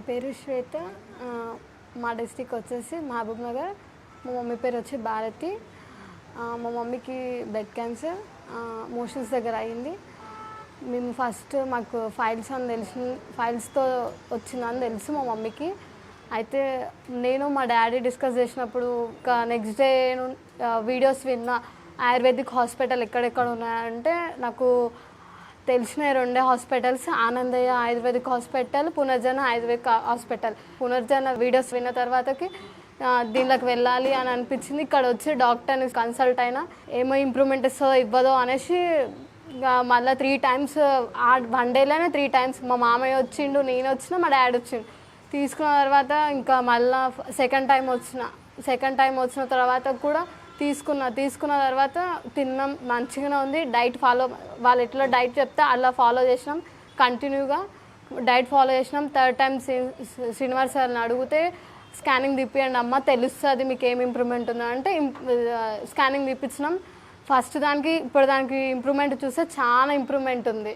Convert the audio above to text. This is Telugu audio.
పేరు శ్వేత. మా డిస్ట్రిక్ట్ వచ్చేసి మహబూబ్ నగర్. మా మమ్మీ పేరు వచ్చి భారతి. మా మమ్మీకి బ్లడ్ క్యాన్సర్ మోషన్స్ దగ్గర అయింది. మేము ఫస్ట్ మాకు ఫైల్స్ అని ఫైల్స్తో వచ్చిందని తెలుసు మా మమ్మీకి. అయితే నేను మా డాడీ డిస్కస్ చేసినప్పుడు నెక్స్ట్ డే వీడియోస్ విన్నా, ఆయుర్వేదిక్ హాస్పిటల్ ఎక్కడెక్కడ ఉన్నాయంటే నాకు తెలిసిన 2 హాస్పిటల్స్, Anandayya ayurvedic hospital, Punarjana ayurvedic hospital. Punarjana videos విన్న తర్వాతకి దీనిలోకి వెళ్ళాలి అని అనిపించింది. ఇక్కడ వచ్చి డాక్టర్ని కన్సల్ట్ అయినా ఏమో ఇంప్రూవ్మెంట్ ఇస్తుందో ఇవ్వదో అనేసి మళ్ళీ 3 టైమ్స్ 1 డేలోనే 3 టైమ్స్ మా మామయ్య వచ్చిండు, నేను వచ్చిన, మా డాడీ వచ్చిండు. తీసుకున్న తర్వాత ఇంకా మళ్ళీ సెకండ్ టైం వచ్చిన తర్వాత కూడా తీసుకున్న తర్వాత తిన్నాం, మంచిగానే ఉంది. డైట్ ఫాలో, వాళ్ళు ఎట్లా డైట్ చెప్తే అలా ఫాలో చేసినాం, కంటిన్యూగా డైట్ ఫాలో చేసినాం. థర్డ్ టైం శ్రీనివాస్ సార్ని అడిగితే స్కానింగ్ తీపియండి అమ్మ, తెలుస్తుంది మీకు ఏం ఇంప్రూవ్మెంట్ ఉందో అంటే స్కానింగ్ తీపించినాం. ఫస్ట్ దానికి ఇప్పుడు దానికి ఇంప్రూవ్మెంట్ చూస్తే చాలా ఇంప్రూవ్మెంట్ ఉంది.